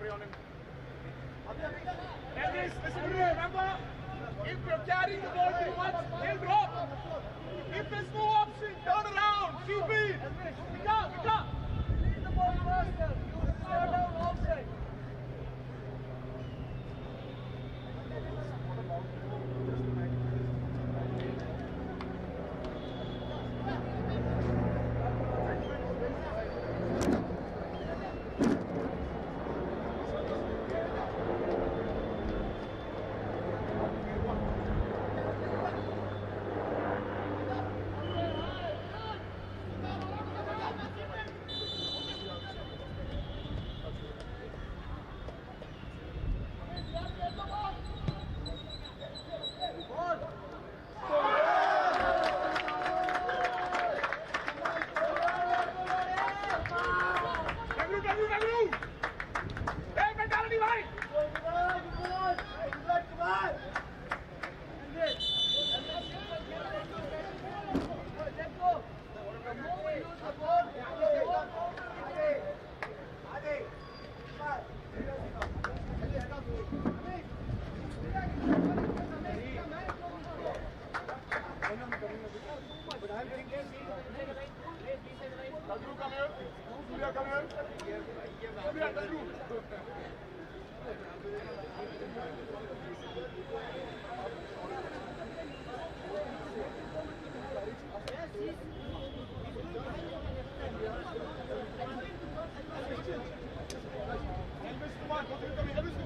spray on him. Elvis, listen to me, remember? If you're carrying the ball too much, he'll drop. If there's no option, turn around, shoot me. Pick up. Release the ball faster. You will slow down offside.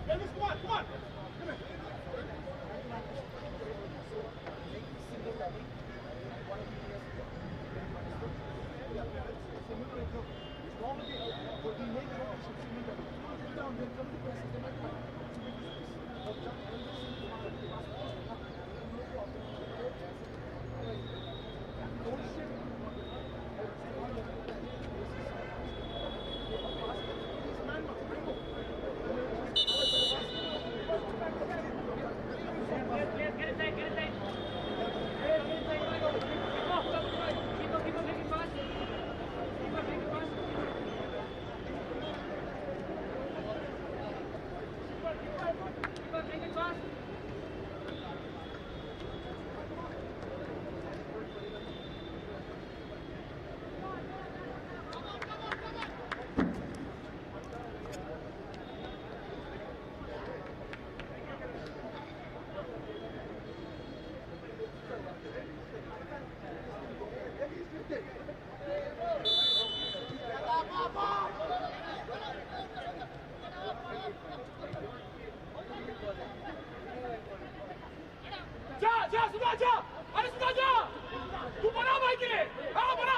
Elvis, come on, come on. Come here. जा तू बना भाई के लिए हाँ बना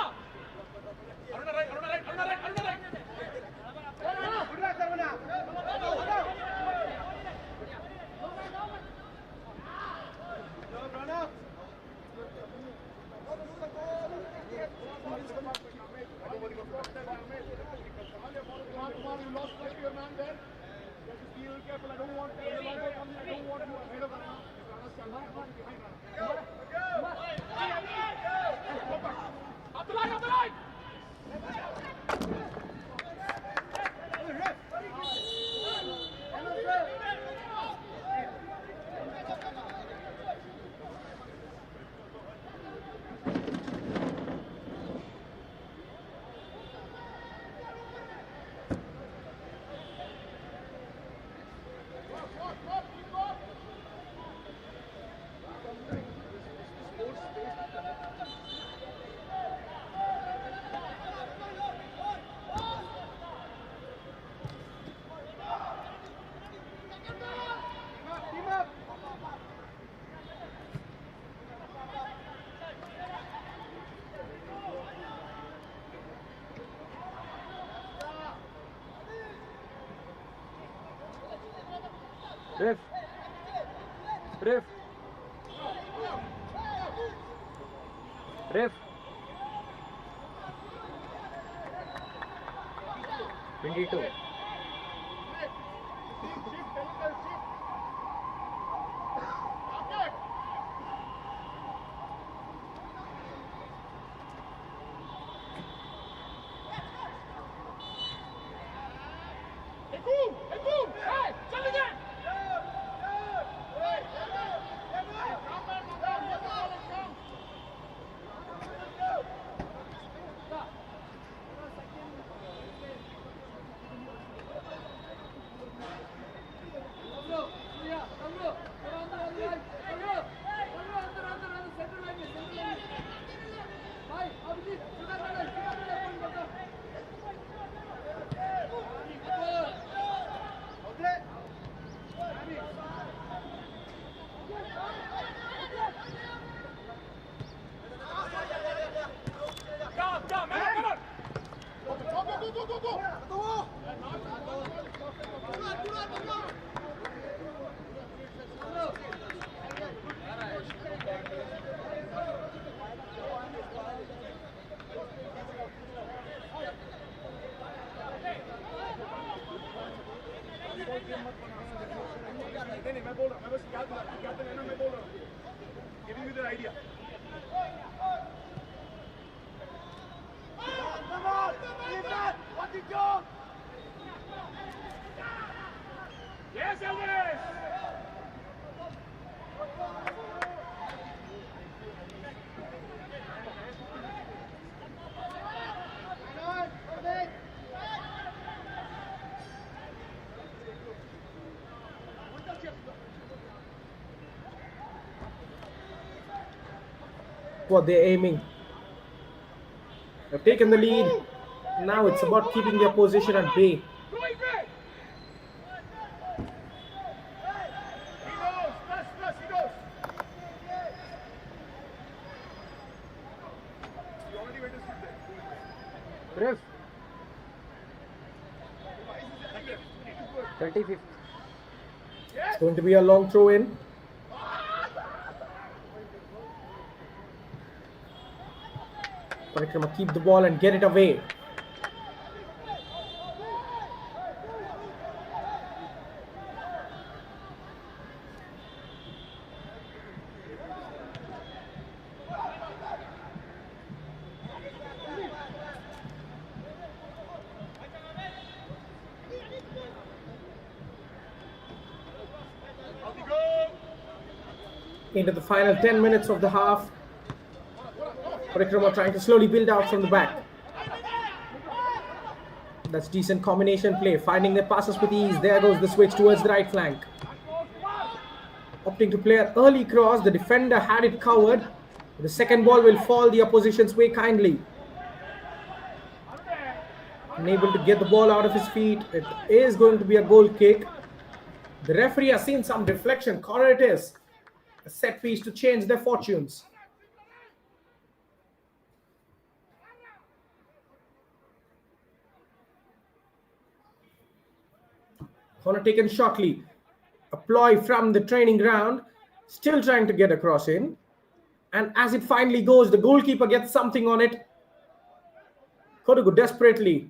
Aruna right good luck बना You lost play to your man there. You have to be real careful. I don't want to ahead of Rana. Up the line! Ref. 22. Eku! मैं बोल रहा, मैं बस याद दिलाना मैं बोल रहा हूँ, giving you the idea. Come on, leave that. What you do? Yes, Elvis. What they're aiming. They've taken the lead. Now it's about keeping their position at bay. He knows. Plus, he knows. You already went to sleep there. Ref. 35th. It's going to be a long throw in. Parikrma keep the ball and get it away. Into the final 10 minutes of the half. Parikrma trying to slowly build out from the back. That's decent combination play. Finding their passes with ease. There goes the switch towards the right flank. Opting to play an early cross. The defender had it covered. The second ball will fall the opposition's way kindly. Unable to get the ball out of his feet. It is going to be a goal kick. The referee has seen some deflection. Corner it is. A set piece to change their fortunes. Corner taken shortly. A ploy from the training ground. Still trying to get across in. And as it finally goes, the goalkeeper gets something on it. Kodagu desperately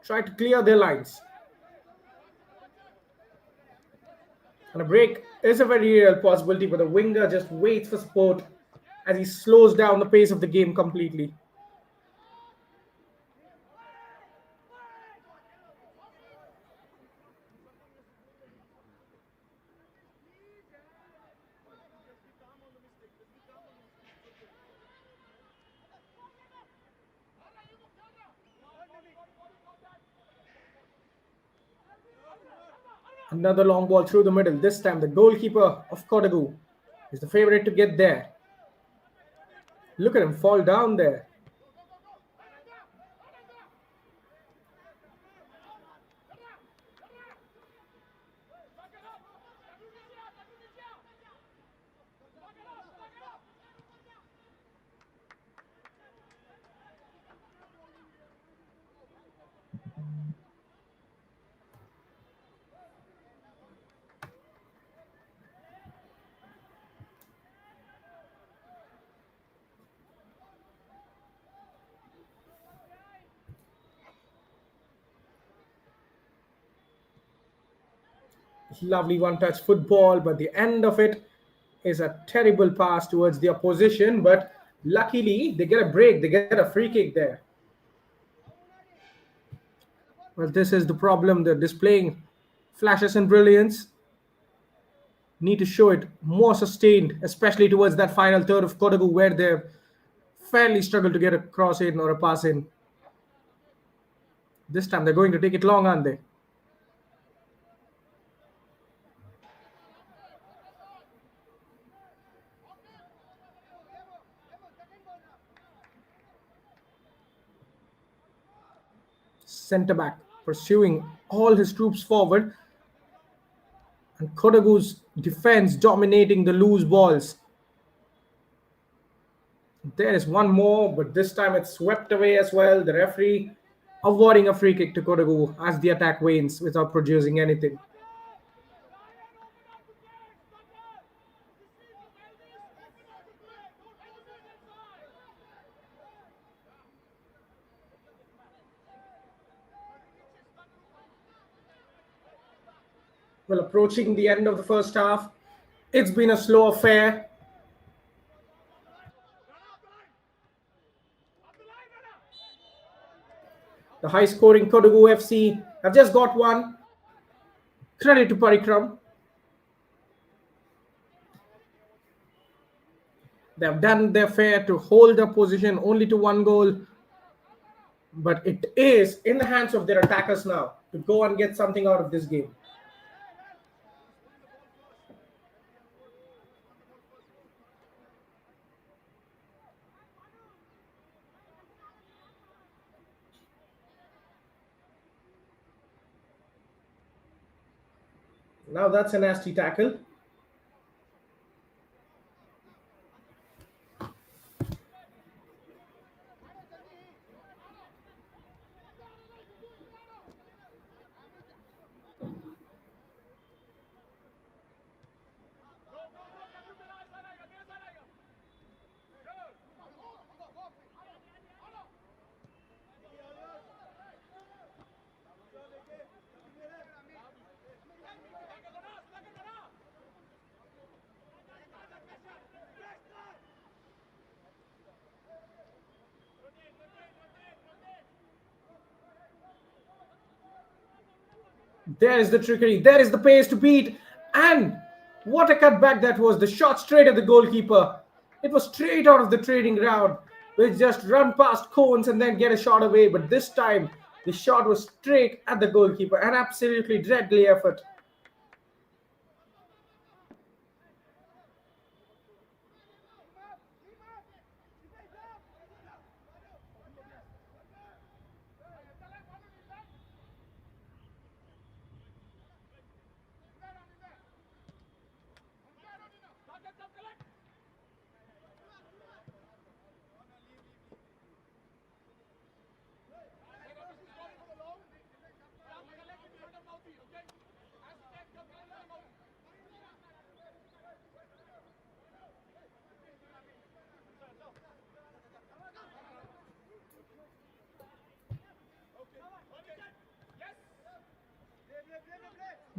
try to clear their lines. And a break is a very real possibility, but the winger just waits for support as he slows down the pace of the game completely. Another long ball through the middle. This time the goalkeeper of Kodagu is the favorite to get there. Look at him fall down there. Lovely one-touch football, but the end of it is a terrible pass towards the opposition. But luckily, they get a break. They get a free kick there. Well, this is the problem. They're displaying flashes and brilliance. Need to show it more sustained, especially towards that final third of Kodagu, where they've fairly struggled to get a cross in or a pass in. This time they're going to take it long, aren't they? Centre back pursuing all his troops forward, and Kodagu's defense dominating the loose balls. There is one more, but this time it's swept away as well. The referee awarding a free kick to Kodagu as the attack wanes without producing anything. Well, approaching the end of the first half, it's been a slow affair. The high-scoring Kodagu FC have just got one. Credit to Parikrma. They have done their fair to hold the position only to one goal. But it is in the hands of their attackers now to go and get something out of this game. Now that's a nasty tackle. There is the trickery. There is the pace to beat. And what a cutback that was. The shot straight at the goalkeeper. It was straight out of the training ground. Which just run past cones and then get a shot away. But this time, the shot was straight at the goalkeeper. An absolutely deadly effort.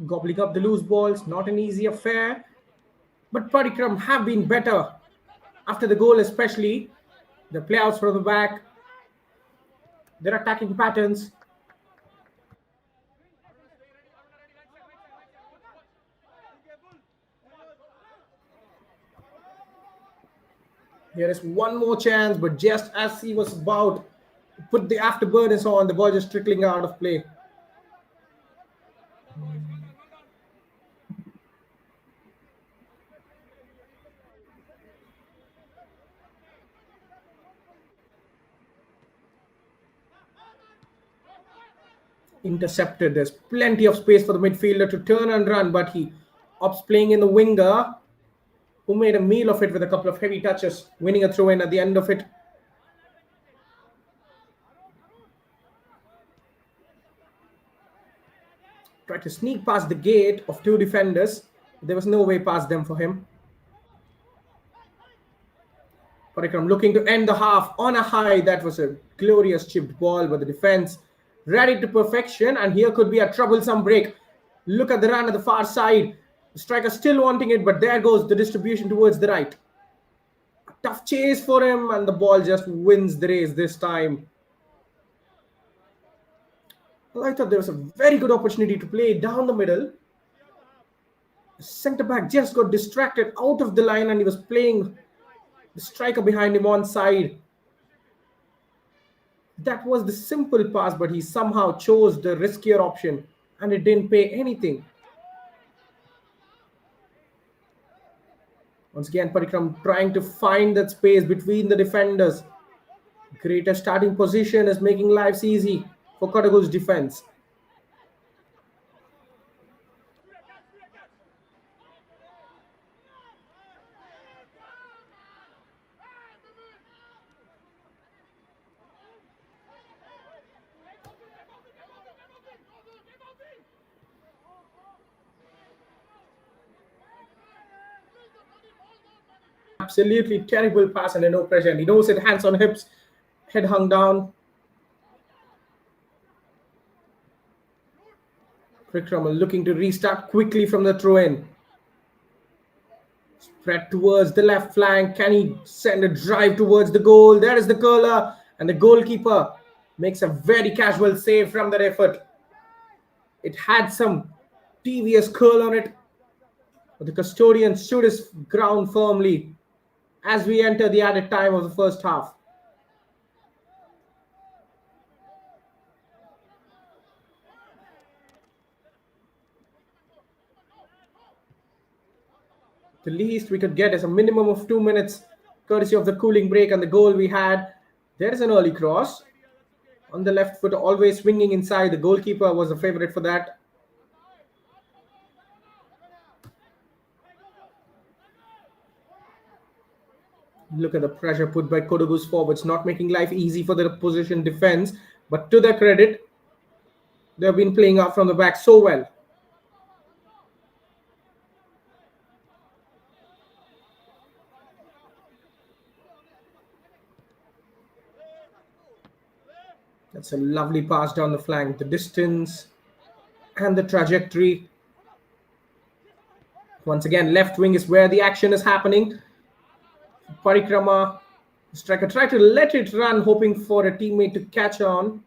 Gobbling up the loose balls, not an easy affair. But Parikrma have been better. After the goal especially, the playouts from the back, their attacking patterns. Here is one more chance, but just as he was about to put the afterburners on, the ball just trickling out of play. Intercepted. There's plenty of space for the midfielder to turn and run, but he opts playing in the winger, who made a meal of it with a couple of heavy touches, winning a throw-in at the end of it. Tried to sneak past the gate of two defenders. There was no way past them for him. Parikrma looking to end the half on a high. That was a glorious chipped ball, but the defense read it to perfection, and here could be a troublesome break. Look at the run at the far side. The striker still wanting it, but there goes the distribution towards the right. A tough chase for him, and the ball just wins the race this time. Well, I thought there was a very good opportunity to play down the middle. The centre-back just got distracted out of the line, and he was playing the striker behind him on side. That was the simple pass, but he somehow chose the riskier option, and it didn't pay anything. Once again, Parikrma trying to find that space between the defenders. Greater starting position is making lives easy for Kodagu's defense. Absolutely terrible pass and no pressure. And he knows it, hands on hips, head hung down. Parikrma looking to restart quickly from the throw-in. Spread towards the left flank. Can he send a drive towards the goal? There is the curler, and the goalkeeper makes a very casual save from that effort. It had some devious curl on it, but the custodian stood his ground firmly as we enter the added time of the first half. The least we could get is a minimum of 2 minutes, courtesy of the cooling break and the goal we had. There is an early cross on the left foot, always swinging inside. The goalkeeper was a favorite for that. Look at the pressure put by Kodagu's forwards, not making life easy for the opposition defense. But to their credit, they've been playing out from the back so well. That's a lovely pass down the flank. The distance and the trajectory. Once again, left wing is where the action is happening. Parikrma, striker tried to let it run, hoping for a teammate to catch on.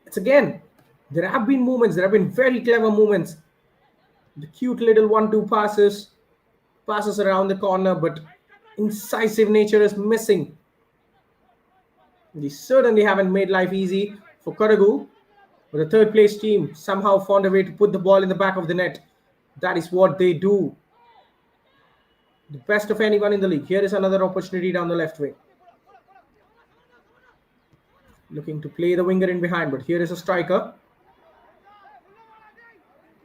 It's again, there have been movements, there have been very clever movements. The cute little 1-2 passes around the corner, but incisive nature is missing. They certainly haven't made life easy for Kodagu, but the third place team somehow found a way to put the ball in the back of the net. That is what they do. The best of anyone in the league. Here is another opportunity down the left wing. Looking to play the winger in behind, but here is a striker.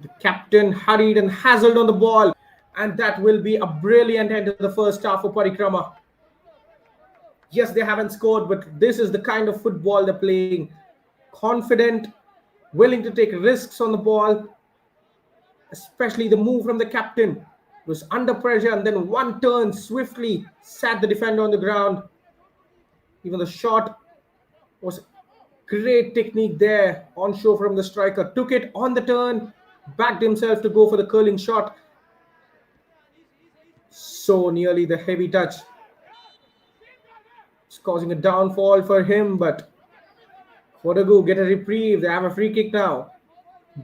The captain hurried and hassled on the ball, and that will be a brilliant end to the first half for Parikrma. Yes, they haven't scored, but this is the kind of football they're playing. Confident, willing to take risks on the ball, especially the move from the captain. Was under pressure and then one turn swiftly sat the defender on the ground. Even the shot was great technique there on show from the striker. Took it on the turn, backed himself to go for the curling shot. So nearly the heavy touch. It's causing a downfall for him, but Kodagu get a reprieve. They have a free kick now.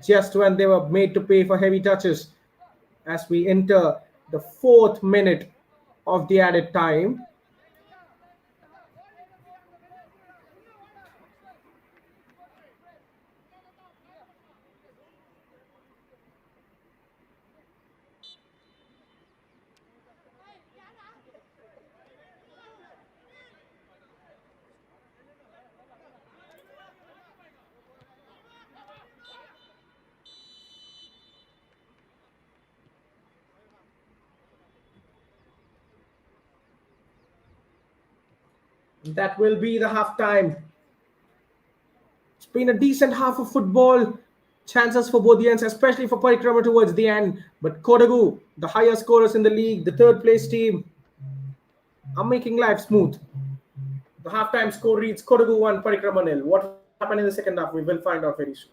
Just when they were made to pay for heavy touches. As we enter the 4th minute of the added time. That will be the halftime. It's been a decent half of football. Chances for both the ends, especially for Parikrma towards the end. But Kodagu, the higher scorers in the league, the third place team, are making life smooth. The halftime score reads Kodagu 1, Parikrma 0. What happened in the second half, we will find out very soon.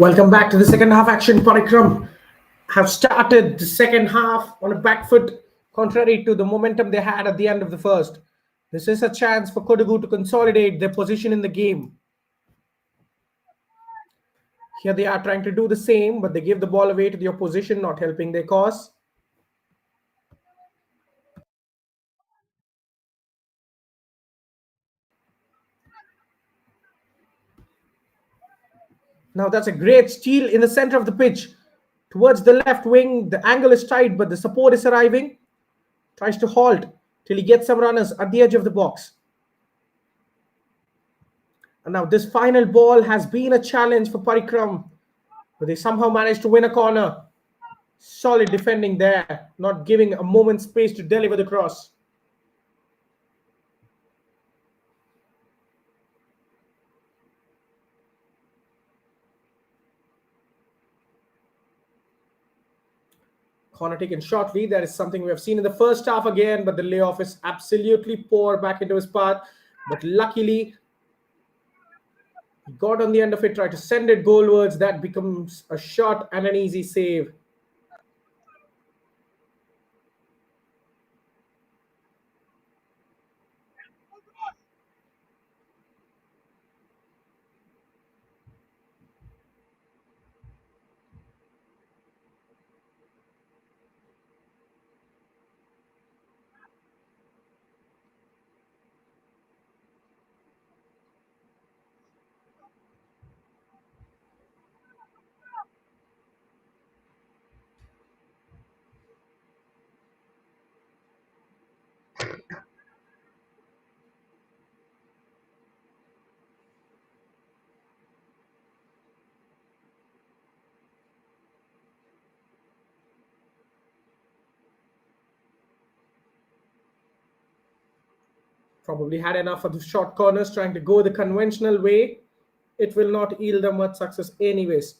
Welcome back to the second half action. Parikrma have started the second half on a back foot, contrary to the momentum they had at the end of the first. This is a chance for Kodagu to consolidate their position in the game. Here they are trying to do the same, but they give the ball away to the opposition, not helping their cause. Now that's a great steal in the center of the pitch. Towards the left wing, the angle is tight, but the support is arriving. Tries to halt till he gets some runners at the edge of the box. And now this final ball has been a challenge for Parikrma, but they somehow managed to win a corner. Solid defending there, not giving a moment's space to deliver the cross. Corner taken shortly. That is something we have seen in the first half again, but the layoff is absolutely poor back into his path. But luckily, he got on the end of it, tried to send it goalwards. That becomes a shot and an easy save. Probably had enough of the short corners, trying to go the conventional way. It will not yield them much success anyways.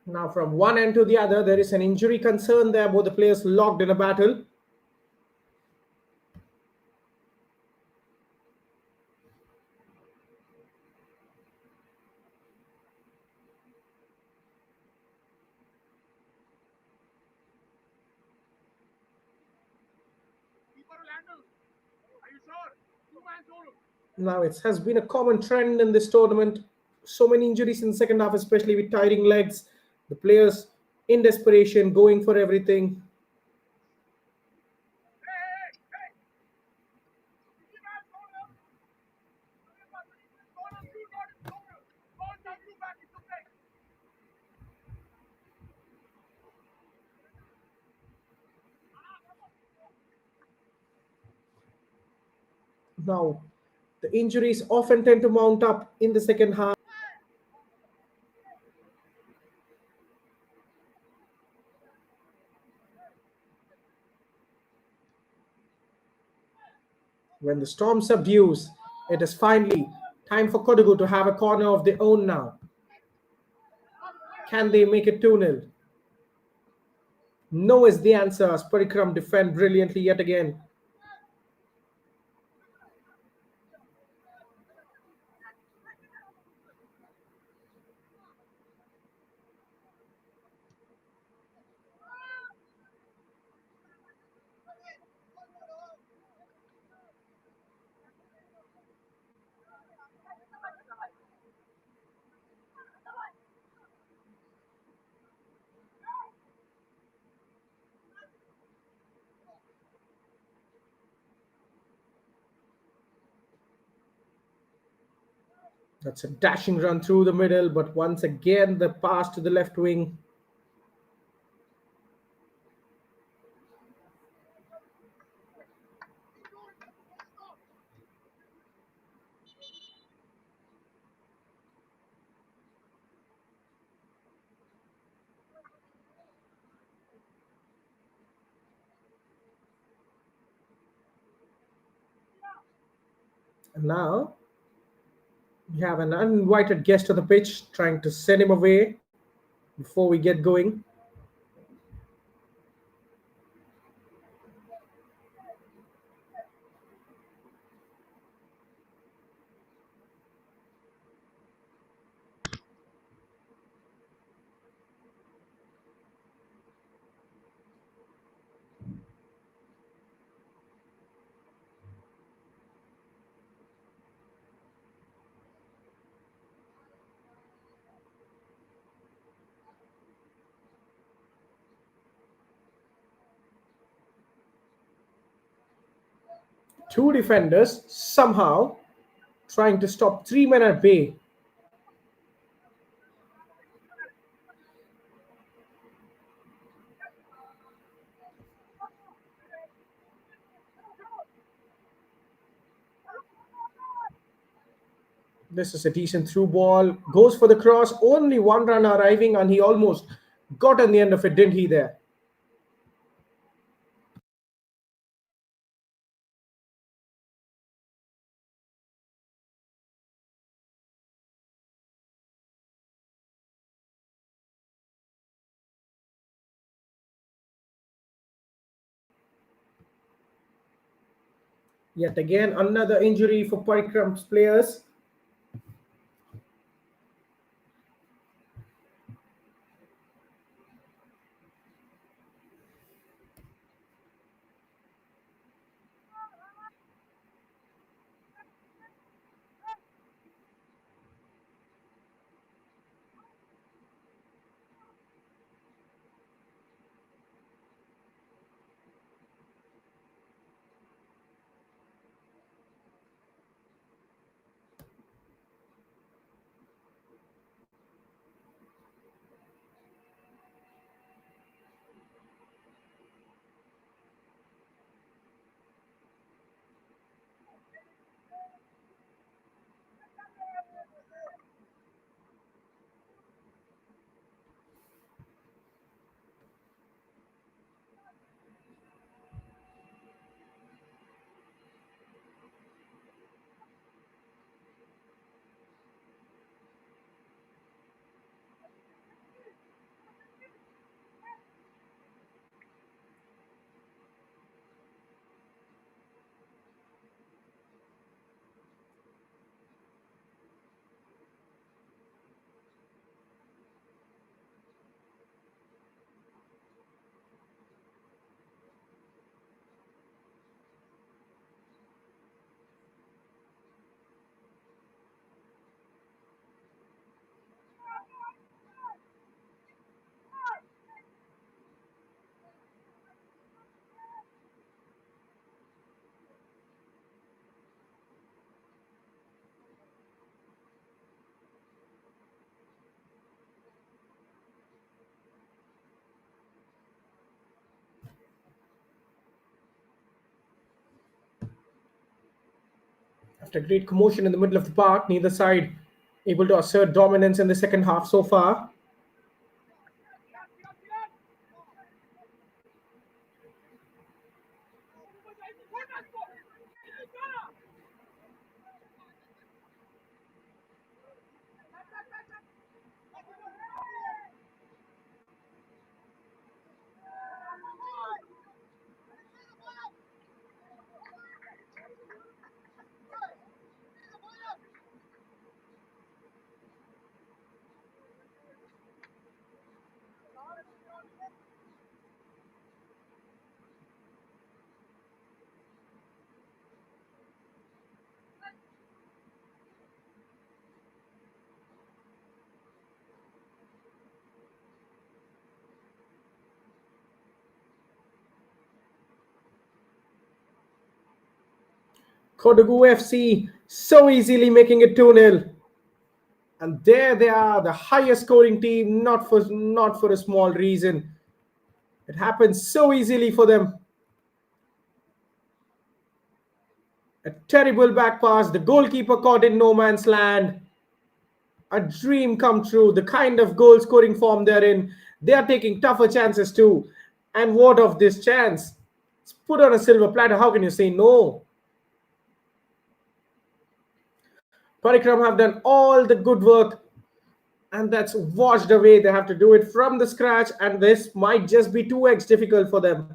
Now from one end to the other, there is an injury concern there. Both the players locked in a battle. Now it has been a common trend in this tournament. So many injuries in the second half, especially with tiring legs. The players in desperation, going for everything. Now, the injuries often tend to mount up in the second half. When the storm subdues, it is finally time for Kodagu to have a corner of their own now. Can they make it 2-0? No is the answer as Parikrma defend brilliantly yet again. That's a dashing run through the middle, but once again the pass to the left wing. And now we have an uninvited guest on the pitch trying to send him away before we get going. Two defenders somehow trying to stop three men at bay. This is a decent through ball. Goes for the cross. Only one run arriving, and he almost got on the end of it, didn't he? There. Yet again, another injury for Parikram's players. After great commotion in the middle of the park, neither side able to assert dominance in the second half so far. Kodagu FC so easily making it 2-0. And there they are, the highest scoring team, not for a small reason. It happens so easily for them. A terrible back pass, the goalkeeper caught in no man's land. A dream come true, the kind of goal scoring form they're in. They are taking tougher chances too. And what of this chance? It's put on a silver platter. How can you say no? Parikrma have done all the good work, and that's washed away. They have to do it from the scratch, and this might just be 2x difficult for them.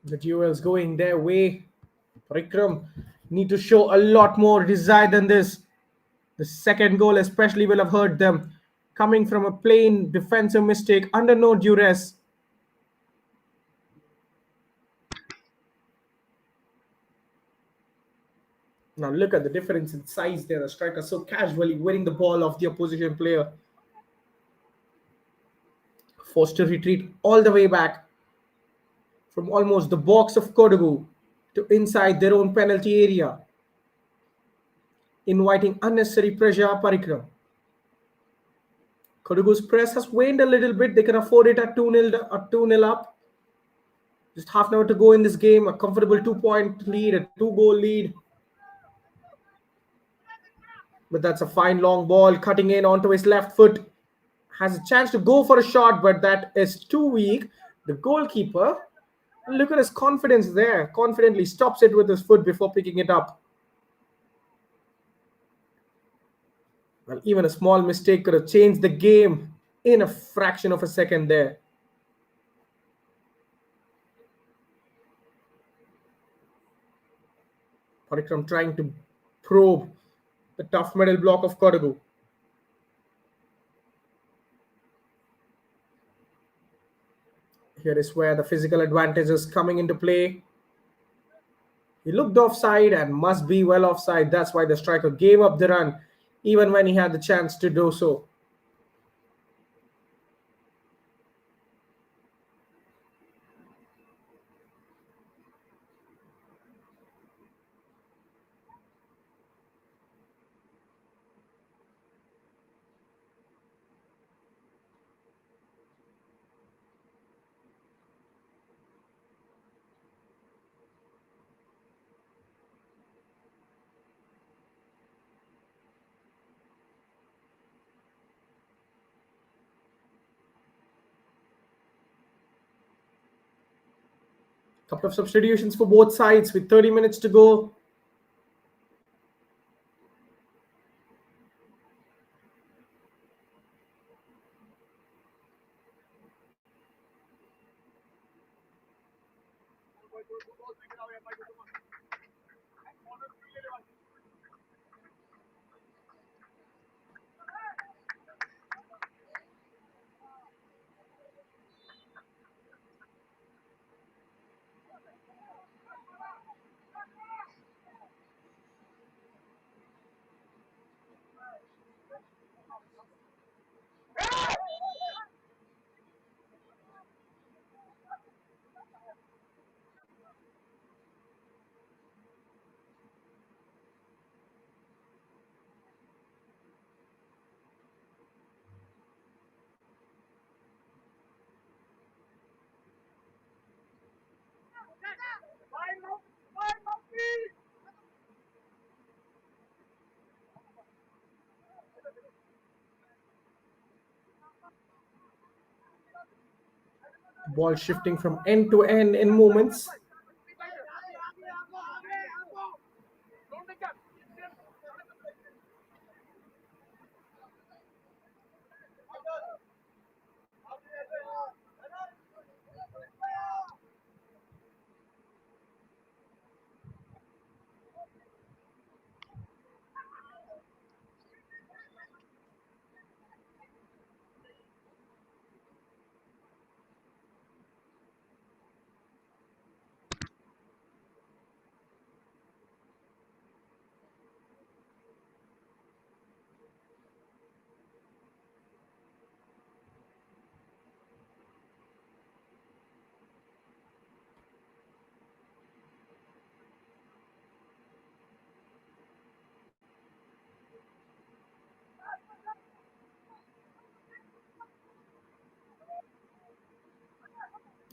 The duels going their way. Parikrma need to show a lot more desire than this. The second goal especially will have hurt them, coming from a plain defensive mistake under no duress. Now look at the difference in size there. The striker so casually winning the ball off the opposition player. Forced to retreat all the way back from almost the box of Kodagu to inside their own penalty area, inviting unnecessary pressure on Parikrma. Kodagu's press has waned a little bit. They can afford it at 2-0 up. Just half an hour to go in this game. A comfortable 2-point lead, a 2-goal lead. But that's a fine long ball cutting in onto his left foot. Has a chance to go for a shot, but that is too weak. The goalkeeper, look at his confidence there. Confidently stops it with his foot before picking it up. Well, even a small mistake could have changed the game in a fraction of a second there. Parikrma trying to probe the tough middle block of Kodagu. Here is where the physical advantage is coming into play. He looked offside and must be well offside. That's why the striker gave up the run, even when he had the chance to do so. Couple of substitutions for both sides with 30 minutes to go. Ball shifting from end to end in moments.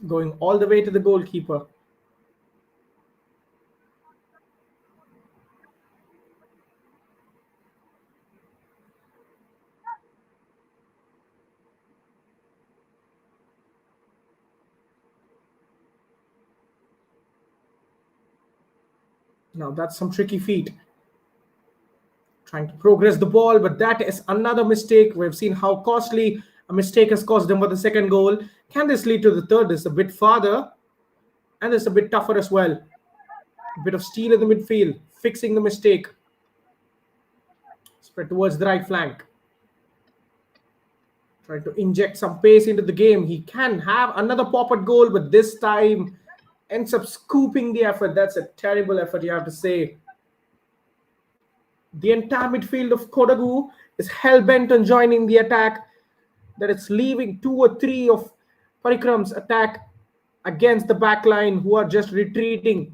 Going all the way to the goalkeeper. Now that's some tricky feet. Trying to progress the ball, but that is another mistake. We've seen how costly a mistake has cost them for the second goal. Can this lead to the third? It's a bit farther. And it's a bit tougher as well. A bit of steal in the midfield, fixing the mistake. Spread towards the right flank. Trying to inject some pace into the game. He can have another pop at goal, but this time ends up scooping the effort. That's a terrible effort, you have to say. The entire midfield of Kodagu is hell-bent on joining the attack. That it's leaving 2 or 3 of Parikram's attack against the back line, who are just retreating.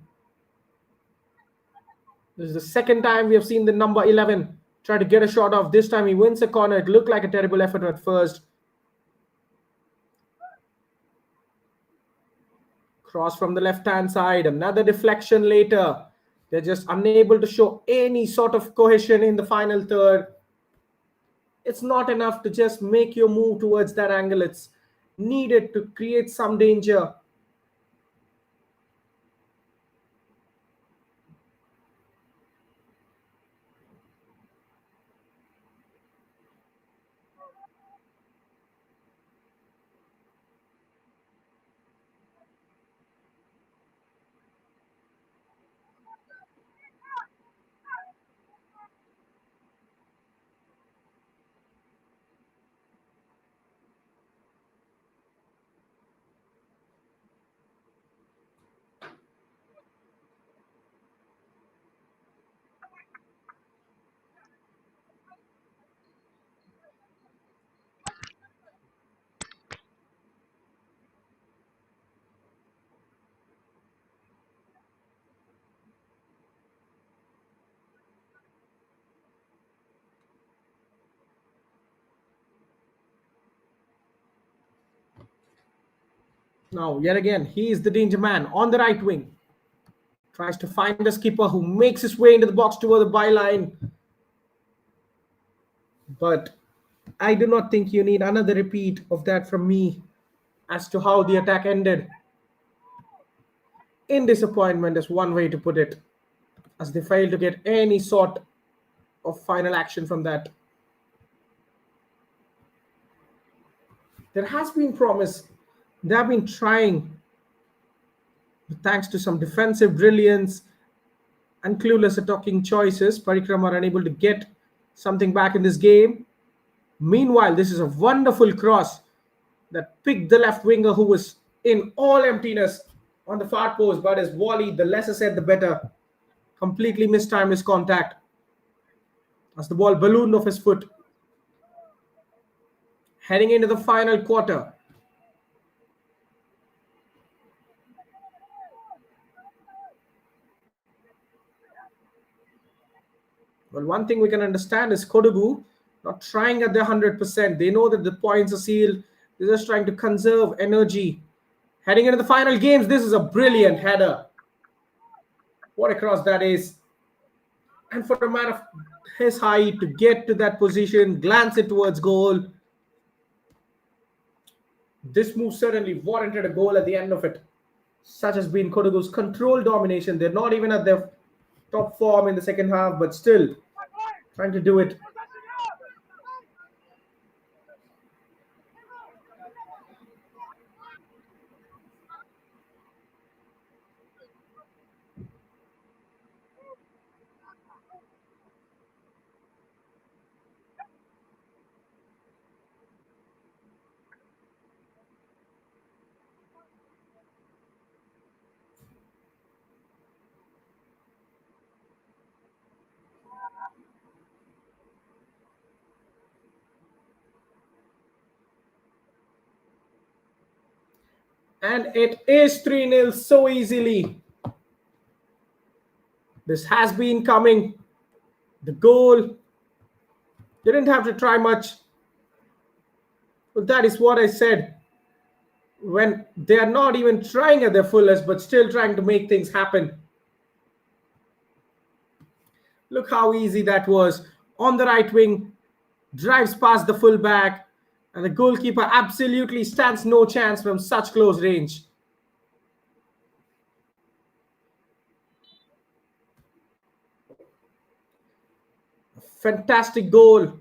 This is the second time we have seen the number 11 try to get a shot off. This time he wins a corner. It looked like a terrible effort at first. Cross from the left-hand side. Another deflection later. They're just unable to show any sort of cohesion in the final third. It's not enough to just make your move towards that angle. It's needed to create some danger. Now, yet again, he is the danger man on the right wing. Tries to find a skipper who makes his way into the box toward the byline. But I do not think you need another repeat of that from me as to how the attack ended. In disappointment is one way to put it, as they failed to get any sort of final action from that. There has been promise. They have been trying, but thanks to some defensive brilliance and clueless attacking choices, Parikrma are unable to get something back in this game. Meanwhile, this is a wonderful cross that picked the left winger, who was in all emptiness on the far post, but his volley, the lesser said the better, completely mistimed his contact as the ball ballooned off his foot. Heading into the final quarter. Well, one thing we can understand is Kodagu not trying at their 100%. They know that the points are sealed. They're just trying to conserve energy. Heading into the final games, this is a brilliant header. What a cross that is. And for a man of his height to get to that position, glance it towards goal. This move certainly warranted a goal at the end of it. Such has been Kodagu's control domination. They're not even at their top form in the second half, but still trying to do it. And it is 3-0 so easily. This has been coming. The goal, they didn't have to try much. But that is what I said. When they are not even trying at their fullest, but still trying to make things happen. Look how easy that was. On the right wing, drives past the fullback, and the goalkeeper absolutely stands no chance from such close range. Fantastic goal.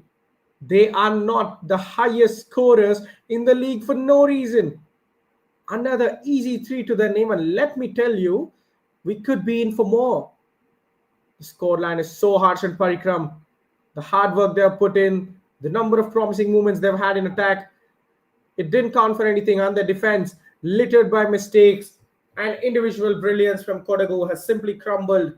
They are not the highest scorers in the league for no reason. Another easy 3 to their name, and let me tell you, we could be in for more. The scoreline is so harsh on Parikrma. The hard work they have put in, the number of promising movements they've had in attack, it didn't count for anything, and their defense, littered by mistakes and individual brilliance from Kodagu, has simply crumbled.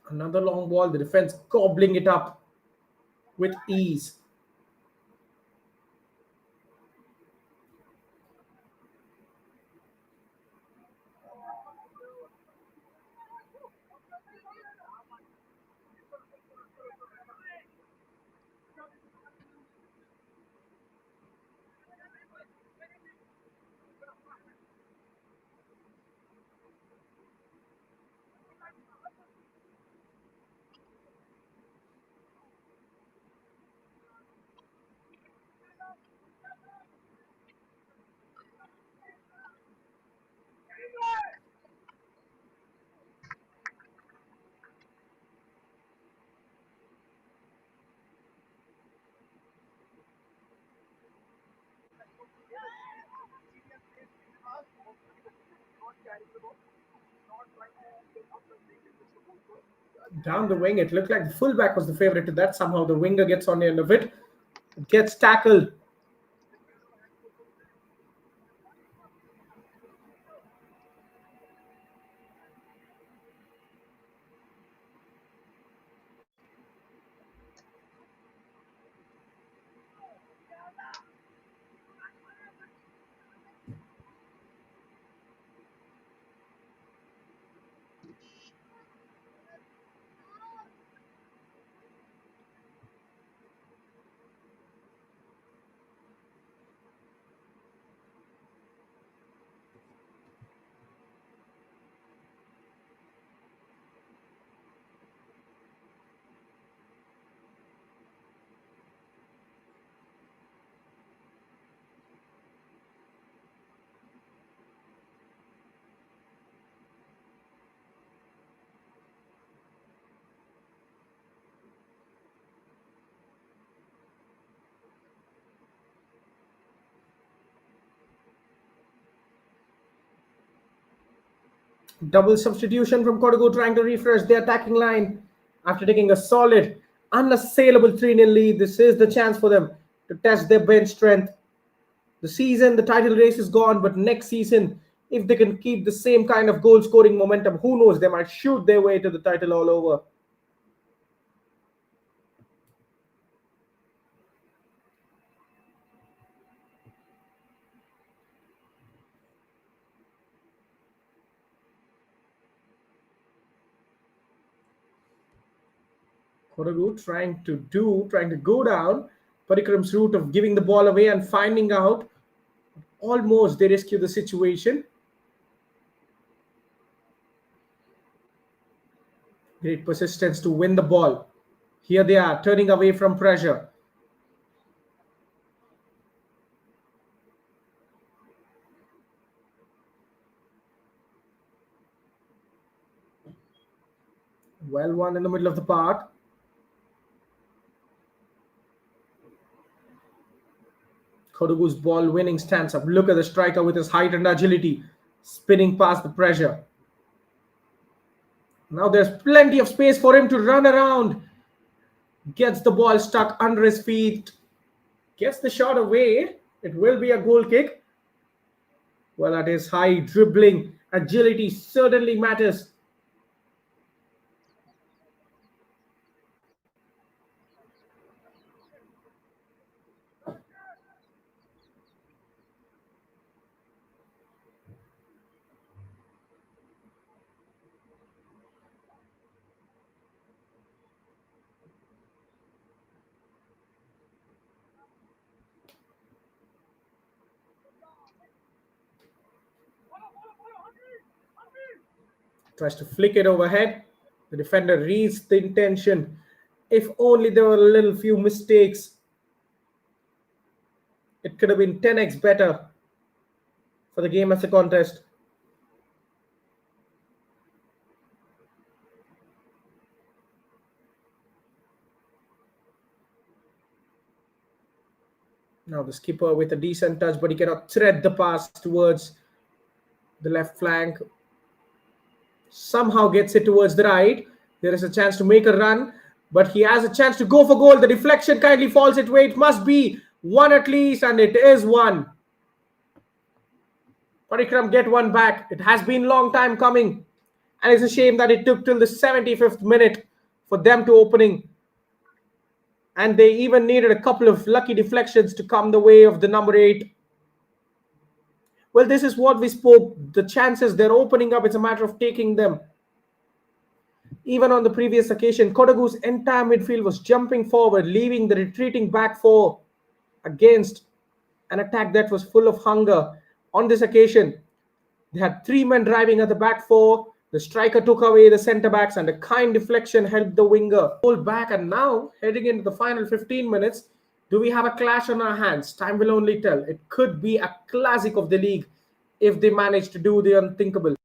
Another long ball, the defense gobbling it up with ease. Down the wing, it looked like the fullback was the favorite to that. Somehow the winger gets on the end of it, gets tackled. Double substitution from Kodagu, trying to refresh the attacking line after taking a solid, unassailable 3-0 lead. This is the chance for them to test their bench strength. The season, the title race is gone, but next season, if they can keep the same kind of goal scoring momentum, who knows, they might shoot their way to the title all over. Kodagu trying to go down Parikrama's route of giving the ball away and finding out. Almost they rescue the situation. Great persistence to win the ball. Here they are, turning away from pressure. Well won in the middle of the park. Kodagu's ball winning stance up. Look at the striker with his height and agility, spinning past the pressure. Now there's plenty of space for him to run around. Gets the ball stuck under his feet. Gets the shot away. It will be a goal kick. Well, at his height, dribbling, agility certainly matters. Tries to flick it overhead. The defender reads the intention. If only there were a little few mistakes, it could have been 10x better for the game as a contest. Now the skipper with a decent touch, but he cannot thread the pass towards the left flank. Somehow gets it towards the right. There is a chance to make a run, but he has a chance to go for goal. The deflection kindly falls its way. It must be one at least, and it is one. Parikrma get one back. It has been a long time coming, and it's a shame that it took till the 75th minute for them to opening. And they even needed a couple of lucky deflections to come the way of the number 8. Well, this is what we spoke. The chances they're opening up, it's a matter of taking them. Even on the previous occasion, Kodagu's entire midfield was jumping forward, leaving the retreating back four against an attack that was full of hunger. On this occasion, they had 3 men driving at the back four. The striker took away the centre backs, and a kind deflection helped the winger pull back. And now, heading into the final 15 minutes, do we have a clash on our hands? Time will only tell. It could be a classic of the league if they manage to do the unthinkable.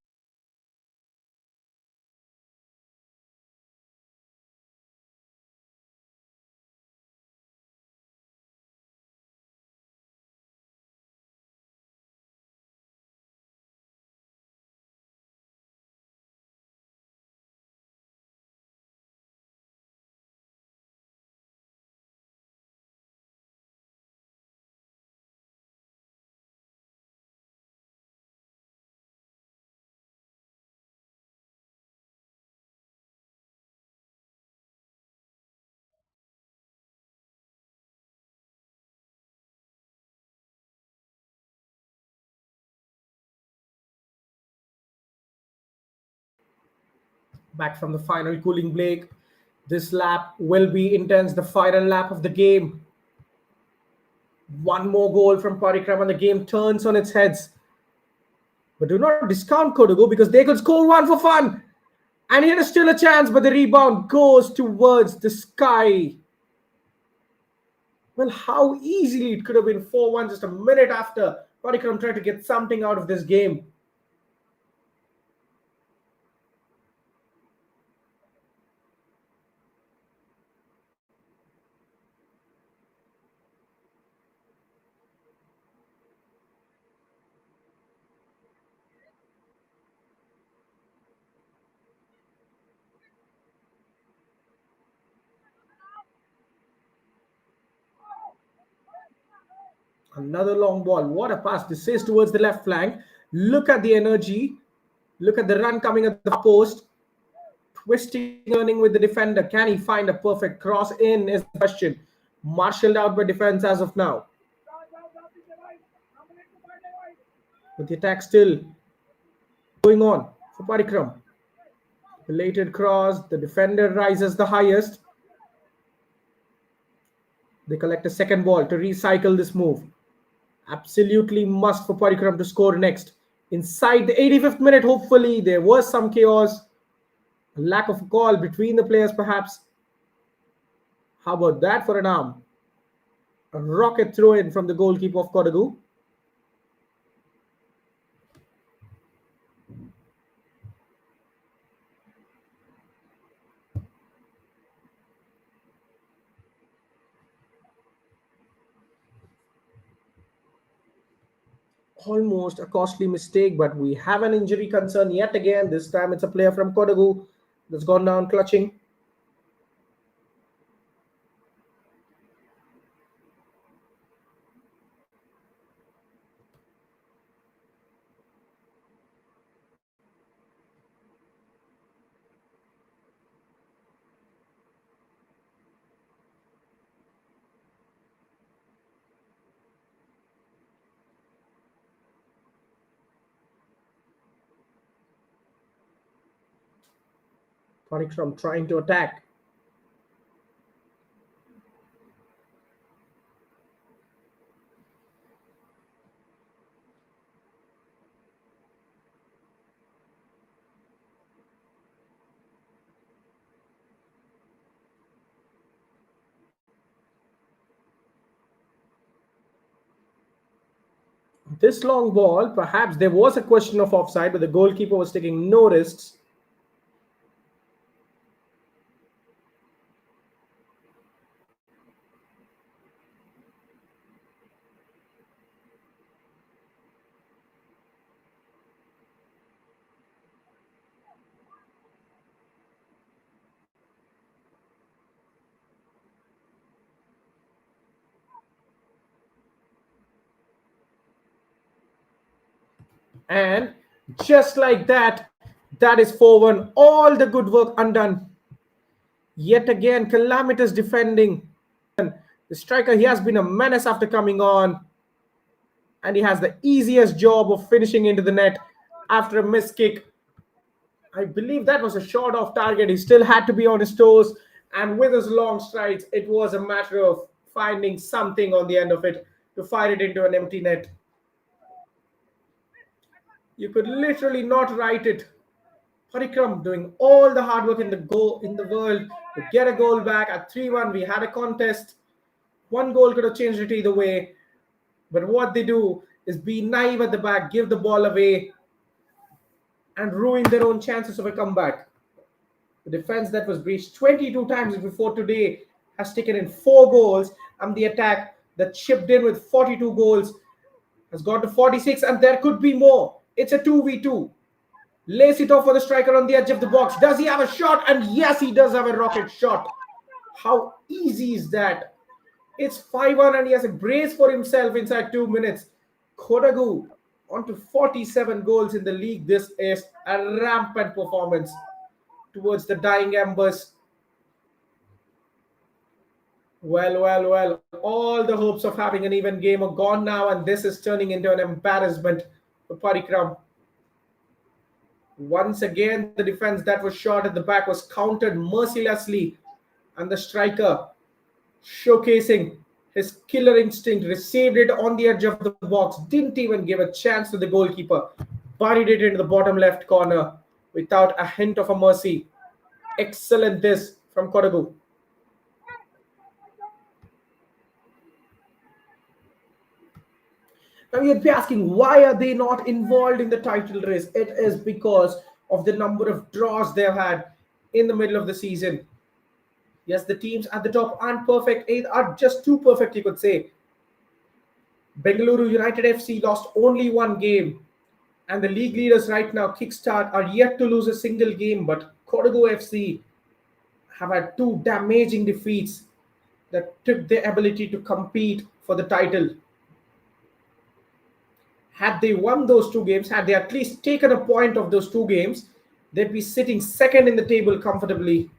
Back from the final cooling break. This lap will be intense, the final lap of the game. One more goal from Parikrma and the game turns on its heads. But do not discount Kodagu because they could score one for fun. And here is still a chance, but the rebound goes towards the sky. Well, how easily it could have been 4-1 just a minute after Parikrma tried to get something out of this game. Another long ball. What a pass. This is towards the left flank. Look at the energy. Look at the run coming at the post. Twisting, turning with the defender. Can he find a perfect cross in is the question. Marshaled out by defense as of now. But the attack still going on for Parikrma. Belated cross. The defender rises the highest. They collect a second ball to recycle this move. Absolutely must for Parikrma to score next. Inside the 85th minute, hopefully, there was some chaos. A lack of a call between the players, perhaps. How about that for an arm? A rocket throw in from the goalkeeper of Kodagu. Almost a costly mistake, but we have an injury concern yet again. This time it's a player from Kodagu that's gone down clutching. Parikrma trying to attack. This long ball, perhaps there was a question of offside, but the goalkeeper was taking no risks. And just like that, that is 4-1. All the good work undone. Yet again, calamitous defending. The striker, he has been a menace after coming on. And he has the easiest job of finishing into the net after a missed kick. I believe that was a shot off target. He still had to be on his toes. And with his long strides, it was a matter of finding something on the end of it to fire it into an empty net. You could literally not write it. Parikrma doing all the hard work in the world to get a goal back at 3-1. We had a contest. One goal could have changed it either way. But what they do is be naive at the back, give the ball away, and ruin their own chances of a comeback. The defense that was breached 22 times before today has taken in 4 goals, and the attack that chipped in with 42 goals has got to 46, and there could be more. It's a 2v2. Lace it off for the striker on the edge of the box. Does he have a shot? And yes, he does have a rocket shot. How easy is that? It's 5-1 and he has a brace for himself inside 2 minutes. Kodagu on to 47 goals in the league. This is a rampant performance towards the dying embers. Well. All the hopes of having an even game are gone now, and this is turning into an embarrassment for Parikrma. Once again, the defense that was shot at the back was countered mercilessly, and the striker, showcasing his killer instinct, received it on the edge of the box, didn't even give a chance to the goalkeeper, buried it into the bottom left corner without a hint of a mercy. Excellent this from Kodagu. Now you'd be asking, why are they not involved in the title race? It is because of the number of draws they've had in the middle of the season. Yes, the teams at the top aren't perfect. They are just too perfect, you could say. Bengaluru United FC lost only 1 game. And the league leaders right now, Kickstart, are yet to lose a single game. But Kodagu FC have had 2 damaging defeats that took their ability to compete for the title. Had they won those 2 games, had they at least taken a point of those 2 games, they'd be sitting second in the table comfortably.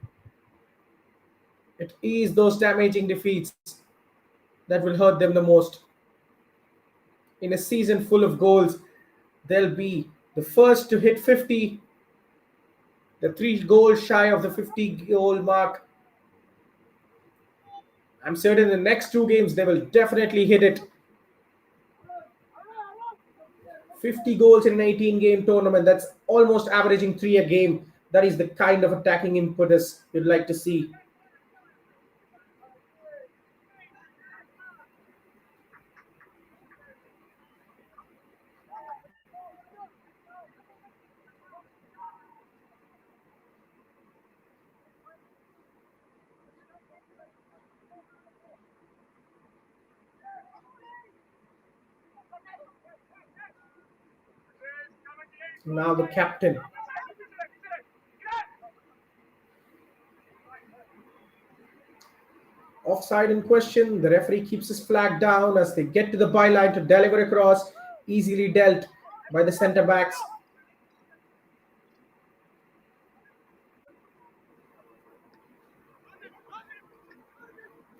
It is those damaging defeats that will hurt them the most. In a season full of goals, they'll be the first to hit 50, the 3 goals shy of the 50-goal mark. I'm certain in the next 2 games, they will definitely hit it. 50 goals in an 18-game tournament, that's almost averaging 3 a game. That is the kind of attacking impetus you'd like to see. Now the captain. Offside in question. The referee keeps his flag down as they get to the byline to deliver across. Easily dealt by the centre backs.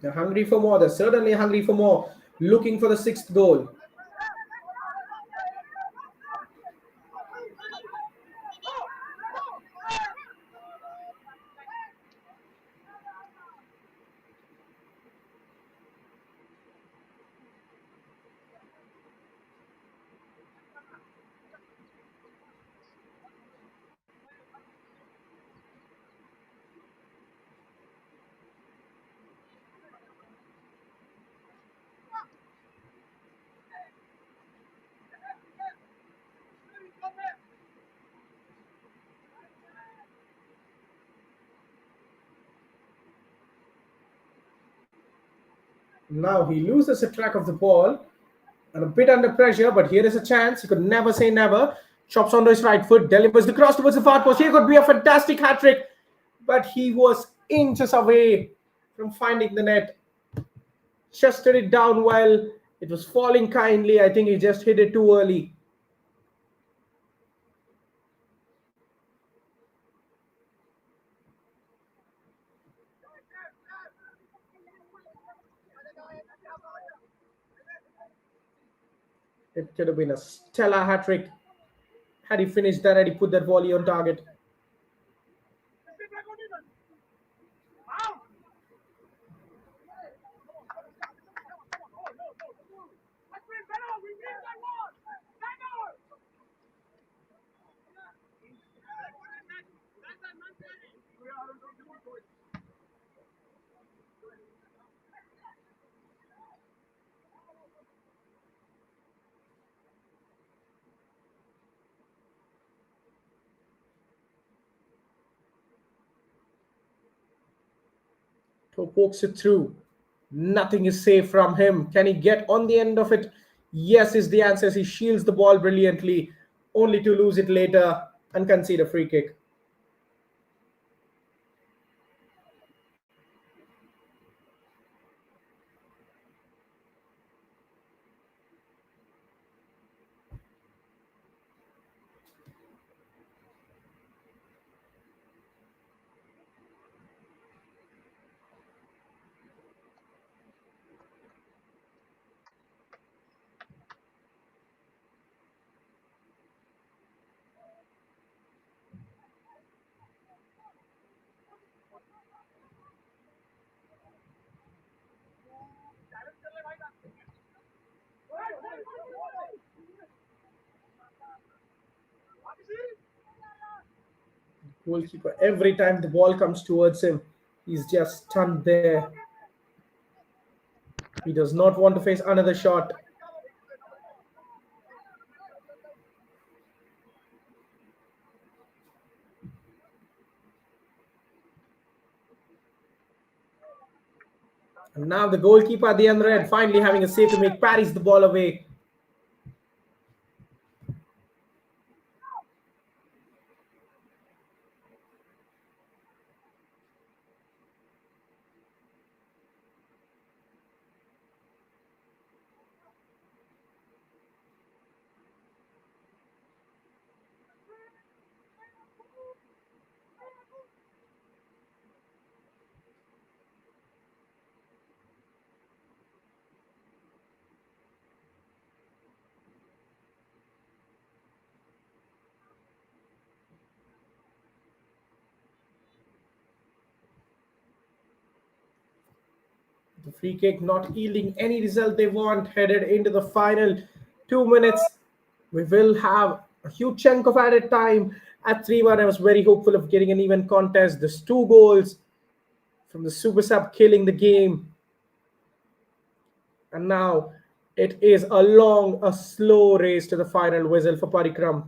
They're hungry for more. They're certainly hungry for more. Looking for the 6th goal. Now he loses a track of the ball and a bit under pressure, but here is a chance. He could never say never. Chops onto his right foot, delivers the cross towards the far post. Here could be a fantastic hat trick, but he was inches away from finding the net. Chested it down well. It was falling kindly. I think he just hit it too early. It could have been a stellar hat trick had he finished that, had he put that volley on target. To pokes it through. Nothing is safe from him. Can he get on the end of it? Yes, is the answer. He shields the ball brilliantly, only to lose it later and concede a free kick. Goalkeeper, every time the ball comes towards him, he's just stunned there. He does not want to face another shot. And now the goalkeeper at the other end finally having a save to make parries the ball away. The free kick not yielding any result they want, headed into the final 2 minutes. We will have a huge chunk of added time at 3-1. I was very hopeful of getting an even contest. There's 2 goals from the super sub killing the game. And now it is a slow race to the final whistle for Parikrma.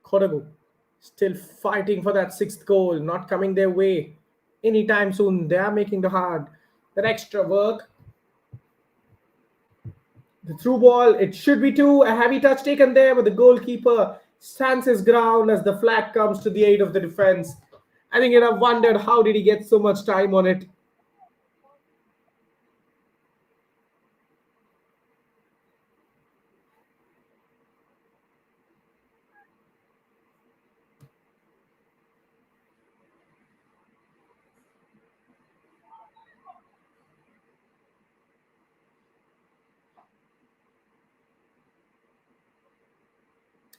Kodagu still fighting for that 6th goal, not coming their way anytime soon. They are making that extra work. The through ball, it should be two. A heavy touch taken there, but the goalkeeper stands his ground as the flag comes to the aid of the defense. I think I've wondered how did he get so much time on it.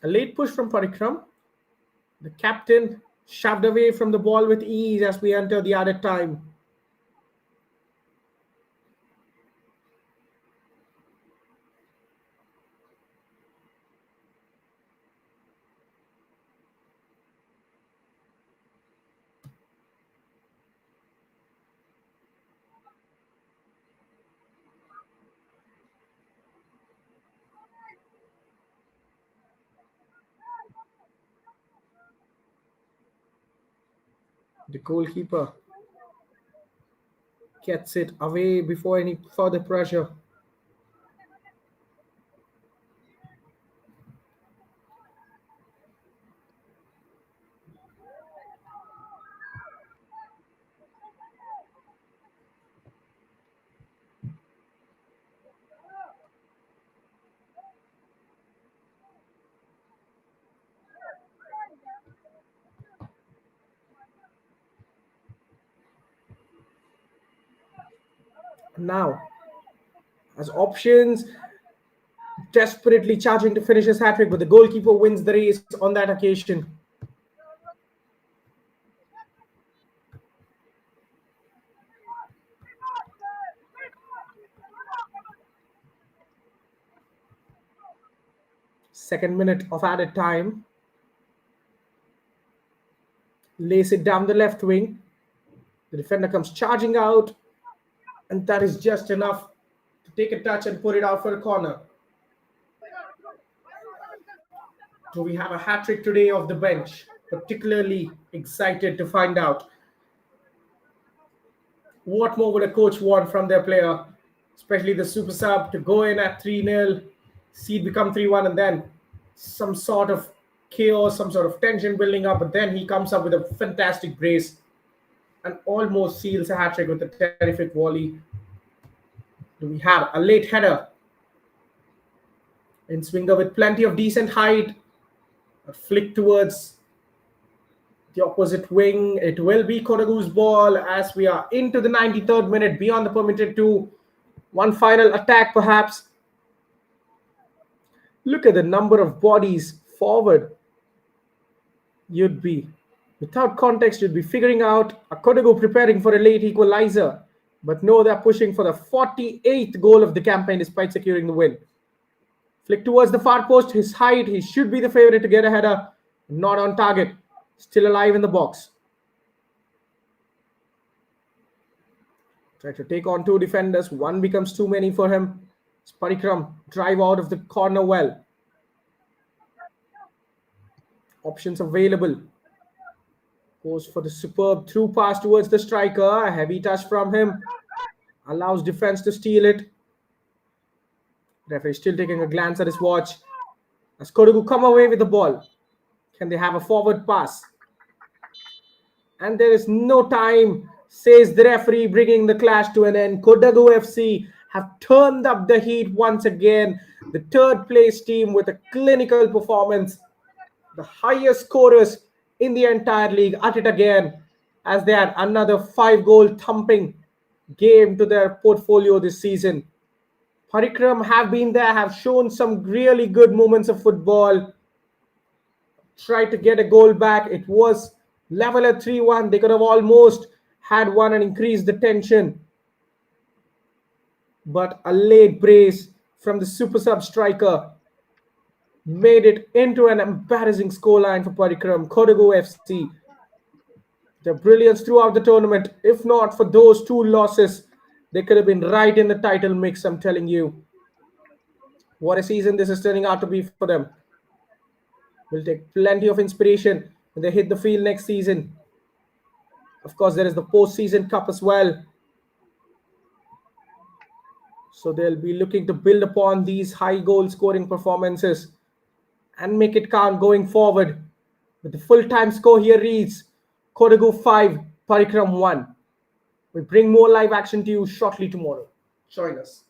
A late push from Parikrma. The captain shoved away from the ball with ease as we enter the added time. The goalkeeper gets it away before any further pressure. Now, as options, desperately charging to finish his hat trick, but the goalkeeper wins the race on that occasion. Second minute of added time. Lays it down the left wing. The defender comes charging out, and that is just enough to take a touch and put it out for a corner. Do we have a hat trick today off the bench? Particularly excited to find out. What more would a coach want from their player, especially the super sub, to go in at 3-0, see it become 3-1, and then some sort of chaos, some sort of tension building up, but then he comes up with a fantastic brace and almost seals a hat trick with a terrific volley. Do we have a late header? In swinger with plenty of decent height, a flick towards the opposite wing. It will be Kodagu's ball as we are into the 93rd minute, beyond the permitted two. One final attack perhaps. Look at the number of bodies forward. You'd be, without context, you'd be figuring out a Kodagu preparing for a late equalizer. But no, they're pushing for the 48th goal of the campaign despite securing the win. Flick towards the far post, his height, he should be the favorite to get a header. Not on target, still alive in the box. Try to take on two defenders, one becomes too many for him. Parikrma drive out of the corner well. Options available. Goes for the superb through pass towards the striker. A heavy touch from him. Allows defense to steal it. Referee still taking a glance at his watch. As Kodagu come away with the ball. Can they have a forward pass? And there is no time, says the referee, bringing the clash to an end. Kodagu FC have turned up the heat once again. The third place team with a clinical performance. The highest scorers in the entire league at it again, as they had another 5-goal thumping game to their portfolio this season. Parikrma have been there, have shown some really good moments of football. Tried to get a goal back. It was level at 3-1. They could have almost had one and increased the tension. But a late brace from the super sub striker made it into an embarrassing scoreline for Parikrma. Kodagu FC, their brilliance throughout the tournament. If not for those two losses, they could have been right in the title mix, I'm telling you. What a season this is turning out to be for them. Will take plenty of inspiration when they hit the field next season. Of course, there is the postseason cup as well. So they'll be looking to build upon these high goal scoring performances and make it count going forward. But the full-time score here reads Kodagu 5, Parikrma 1. We bring more live action to you shortly tomorrow. Join us.